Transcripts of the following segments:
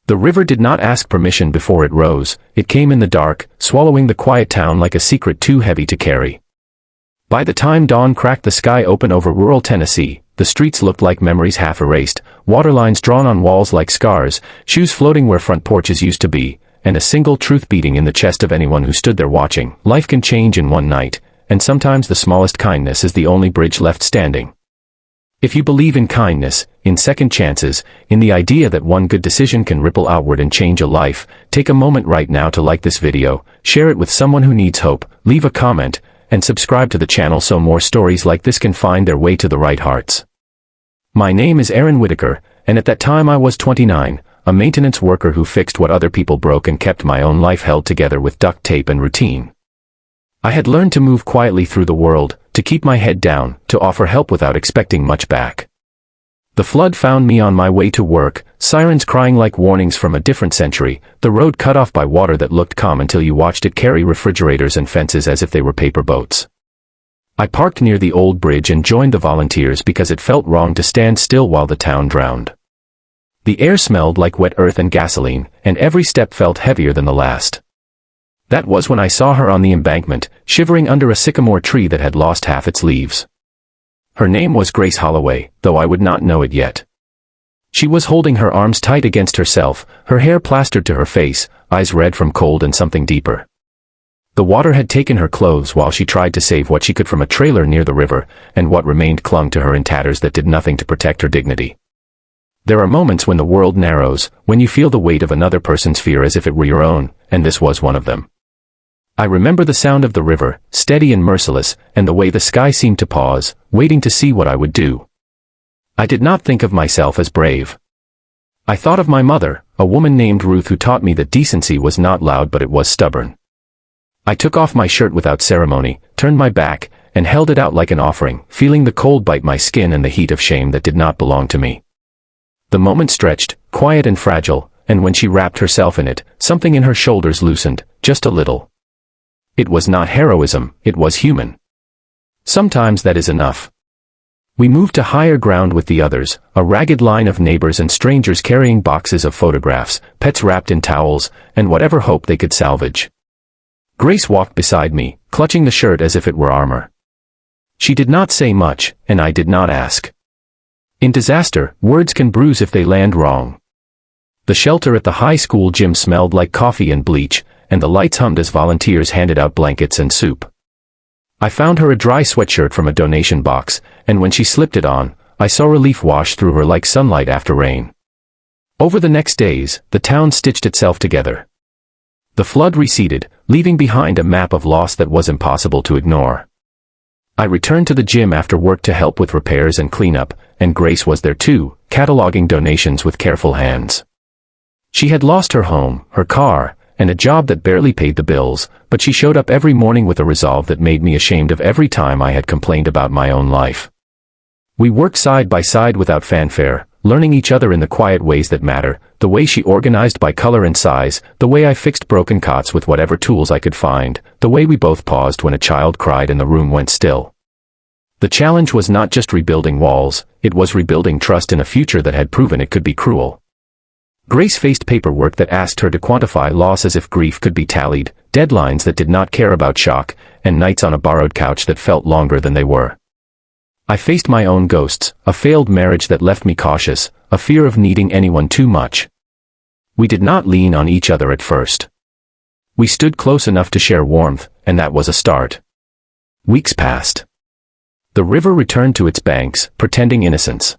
The river did not ask permission before it rose. It came in the dark, swallowing the quiet town like a secret too heavy to carry. By the time dawn cracked the sky open over rural Tennessee, the streets looked like memories half erased, water lines drawn on walls like scars, shoes floating where front porches used to be, and a single truth beating in the chest of anyone who stood there watching. Life can change in one night, and sometimes the smallest kindness is the only bridge left standing. If you believe in kindness, in second chances, in the idea that one good decision can ripple outward and change a life, take a moment right now to like this video, share it with someone who needs hope, leave a comment, and subscribe to the channel so more stories like this can find their way to the right hearts. My name is Aaron Whitaker, and at that time I was 29, a maintenance worker who fixed what other people broke and kept my own life held together with duct tape and routine. I had learned to move quietly through the world, to keep my head down, to offer help without expecting much back. The flood found me on my way to work, sirens crying like warnings from a different century, the road cut off by water that looked calm until you watched it carry refrigerators and fences as if they were paper boats. I parked near the old bridge and joined the volunteers because it felt wrong to stand still while the town drowned. The air smelled like wet earth and gasoline, and every step felt heavier than the last. That was when I saw her on the embankment, shivering under a sycamore tree that had lost half its leaves. Her name was Grace Holloway, though I would not know it yet. She was holding her arms tight against herself, her hair plastered to her face, eyes red from cold and something deeper. The water had taken her clothes while she tried to save what she could from a trailer near the river, and what remained clung to her in tatters that did nothing to protect her dignity. There are moments when the world narrows, when you feel the weight of another person's fear as if it were your own, and this was one of them. I remember the sound of the river, steady and merciless, and the way the sky seemed to pause, waiting to see what I would do. I did not think of myself as brave. I thought of my mother, a woman named Ruth who taught me that decency was not loud but it was stubborn. I took off my shirt without ceremony, turned my back, and held it out like an offering, feeling the cold bite my skin and the heat of shame that did not belong to me. The moment stretched, quiet and fragile, and when she wrapped herself in it, something in her shoulders loosened, just a little. It was not heroism, it was human. Sometimes that is enough. We moved to higher ground with the others, a ragged line of neighbors and strangers carrying boxes of photographs, pets wrapped in towels, and whatever hope they could salvage. Grace walked beside me, clutching the shirt as if it were armor. She did not say much, and I did not ask. In disaster, words can bruise if they land wrong. The shelter at the high school gym smelled like coffee and bleach, and the lights hummed as volunteers handed out blankets and soup. I found her a dry sweatshirt from a donation box, and when she slipped it on, I saw relief wash through her like sunlight after rain. Over the next days, the town stitched itself together. The flood receded, leaving behind a map of loss that was impossible to ignore. I returned to the gym after work to help with repairs and cleanup, and Grace was there too, cataloging donations with careful hands. She had lost her home, her car, and a job that barely paid the bills, but she showed up every morning with a resolve that made me ashamed of every time I had complained about my own life. We worked side by side without fanfare, learning each other in the quiet ways that matter, the way she organized by color and size, the way I fixed broken cots with whatever tools I could find, the way we both paused when a child cried and the room went still. The challenge was not just rebuilding walls, it was rebuilding trust in a future that had proven it could be cruel. Grace faced paperwork that asked her to quantify loss as if grief could be tallied, deadlines that did not care about shock, and nights on a borrowed couch that felt longer than they were. I faced my own ghosts, a failed marriage that left me cautious, a fear of needing anyone too much. We did not lean on each other at first. We stood close enough to share warmth, and that was a start. Weeks passed. The river returned to its banks, pretending innocence.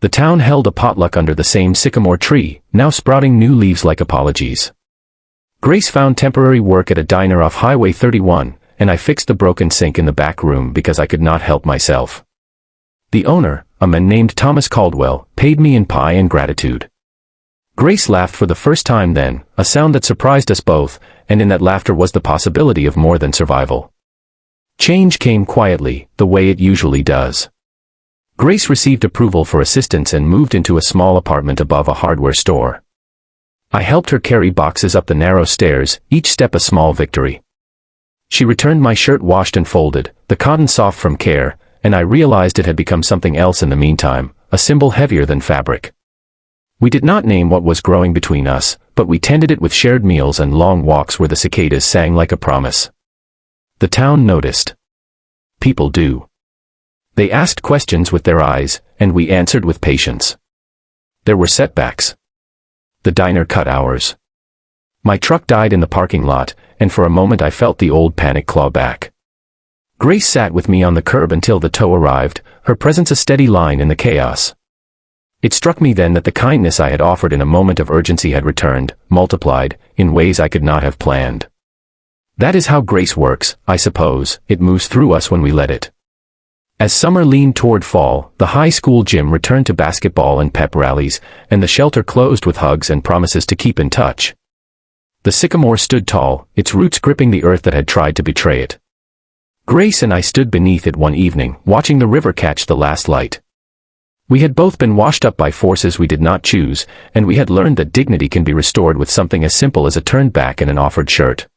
The town held a potluck under the same sycamore tree, now sprouting new leaves like apologies. Grace found temporary work at a diner off Highway 31, and I fixed the broken sink in the back room because I could not help myself. The owner, a man named Thomas Caldwell, paid me in pie and gratitude. Grace laughed for the first time then, a sound that surprised us both, and in that laughter was the possibility of more than survival. Change came quietly, the way it usually does. Grace received approval for assistance and moved into a small apartment above a hardware store. I helped her carry boxes up the narrow stairs, each step a small victory. She returned my shirt washed and folded, the cotton soft from care, and I realized it had become something else in the meantime, a symbol heavier than fabric. We did not name what was growing between us, but we tended it with shared meals and long walks where the cicadas sang like a promise. The town noticed. People do. They asked questions with their eyes, and we answered with patience. There were setbacks. The diner cut hours. My truck died in the parking lot, and for a moment I felt the old panic claw back. Grace sat with me on the curb until the tow arrived, her presence a steady line in the chaos. It struck me then that the kindness I had offered in a moment of urgency had returned, multiplied, in ways I could not have planned. That is how grace works, I suppose. It moves through us when we let it. As summer leaned toward fall, the high school gym returned to basketball and pep rallies, and the shelter closed with hugs and promises to keep in touch. The sycamore stood tall, its roots gripping the earth that had tried to betray it. Grace and I stood beneath it one evening, watching the river catch the last light. We had both been washed up by forces we did not choose, and we had learned that dignity can be restored with something as simple as a turned back and an offered shirt.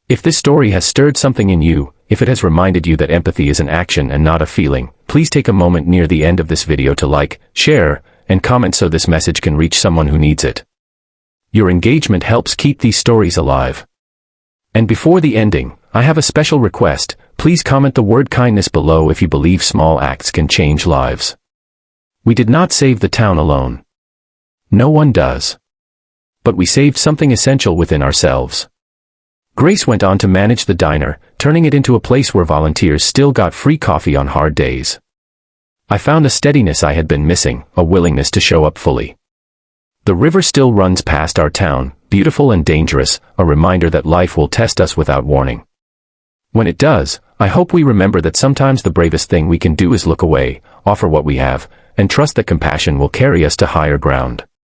If this story has stirred something in you, if it has reminded you that empathy is an action and not a feeling, please take a moment near the end of this video to like, share, and comment so this message can reach someone who needs it. Your engagement helps keep these stories alive. And before the ending, I have a special request. Please comment the word kindness below if you believe small acts can change lives. We did not save the town alone. No one does. But we saved something essential within ourselves. Grace went on to manage the diner, turning it into a place where volunteers still got free coffee on hard days. I found a steadiness I had been missing, a willingness to show up fully. The river still runs past our town, beautiful and dangerous, a reminder that life will test us without warning. When it does, I hope we remember that sometimes the bravest thing we can do is look away, offer what we have, and trust that compassion will carry us to higher ground.